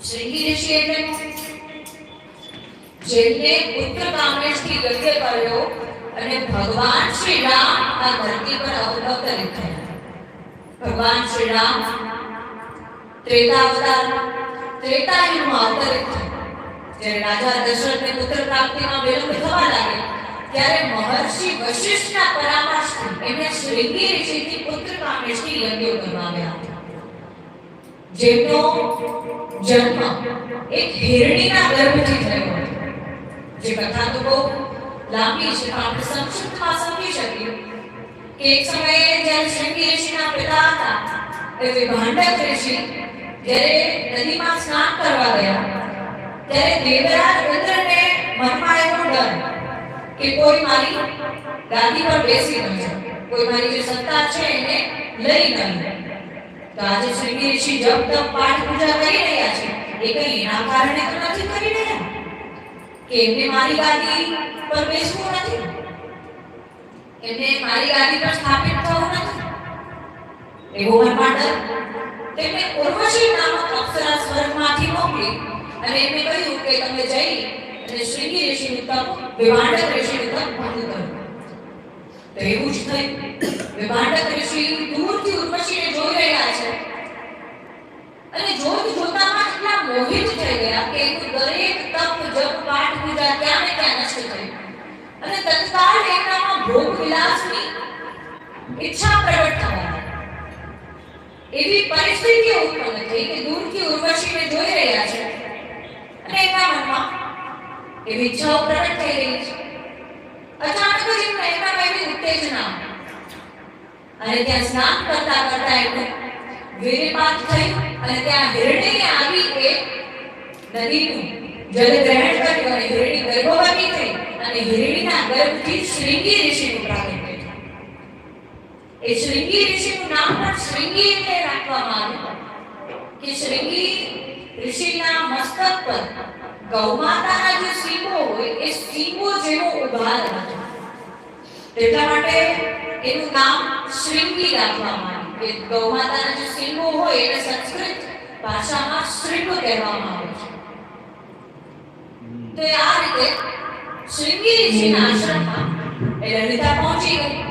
શ્રીંગી ઋષિ એટલે જેમને પુત્ર કામેશથી યજ્ઞ કર્યો અને ભગવાન શ્રી રામ આ ધરતી પર અવતરિત થયા. ભગવાન શ્રી રામ ત્રેતાયુગમાં અવતરિત થયા. જ્યારે રાજા દશરથને પુત્ર પ્રાપ્તિમાં વિલંબ થવા લાગે ત્યારે મહર્ષિ વશિષ્ઠના પરામર્શથી એમને શ્રીંગી ઋષિથી પુત્ર કામેશથી યજ્ઞ કરવામાં આવ્યા. જેમનો જન્મ એક હિરણીના ગર્ભથી થયો હતો. જે કથા તો બહુ લાંબી છે, પણ આપણે સંક્ષિપ્તમાં સમજી શકીએ કે એક સમયે જ્યારે શ્રીંગી ઋષિના પિતા હતા એ વિભાંડક ઋષિ જ્યારે નદીમાં સ્નાન કરવા ગયા ત્યારે દેવરાજ ઇન્દ્રને મનમાં એવો ડર કે કોઈ મારી ગાદી પર બેસી ન જાય, કોઈ મારી જે સત્તા છે એને લઈ ન લે. તો આજે શ્રીંગી ઋષિ જપ તપ પાઠ પૂજા કરી રહ્યા છે એ કઈ એના કારણે તો નથી કરી રહ્યા કે એમને મારી ગાદી પર બેસવું નથી, એમને મારી ગાદી પર સ્થાપિત થવું નથી. એવો મનમાં ડર તેમને ઉર્વશી નામક અપ્સરા સ્વર્ગમાંથી મોકલી અને એમને કહ્યું કે તમે જઈ અને શ્રીંગી ઋષિનું તપ વિભાંડક ઋષિનું તપ ભંગ કરો. તો એવું જ થયું. વિભાંડક ઋષિ દૂરથી ઉર્વશીને જોઈ રહ્યા છે અને જોતામાં એટલા મોહિત થઈ ગયા કે એનું દરેક તપ જપ પાઠ પૂજા ત્યાં ને ત્યાં નષ્ટ થઈ અને તત્કાળ એમનામાં ભોગ વિલાસની ઈચ્છા પ્રગટ થવા લાગી. એવી પરિસ્થિતિ ઉત્પન્ન થઈ કે દૂરથી ઉર્વશીને જોઈ રહ્યા છે અને એમના મનમાં એવી ઈચ્છાઓ પ્રગટ થઈ રહી છે. અચાનક જ એમનામાં એવી ઉત્તેજના અને ત્યાં સ્નાન કરતા કરતા એમનું વીર્યપાત થયું અને ત્યાં હિરણી આવી એ નદીનું જલ ગ્રહણ કર્યું અને હિરણી ગર્ભવતી થઈ અને હિરણીના ગર્ભથી શ્રીંગી ઋષિનું પ્રાગટ્ય થયું. એ શ્રીંગી ઋષિનું નામ પણ શ્રીંગી એટલે રાખવામાં આવ્યું કે શ્રીંગી ઋષિના મસ્તક પર ગૌમાતાના જે શીંગો હોય એ શીંગો જેવો ઉભાર હતો. એટલા માટે એનું નામ શ્રીંગી રાખવામાં આવ્યું કે ગૌમાતાના જે શીંગો હોય એને સંસ્કૃત ભાષામાં શ્રીંગ કહેવામાં આવે છે. તો આ રીતે શ્રીંગી ઋષિના આશ્રમમાં એ લલિતા પહોંચી ગઈ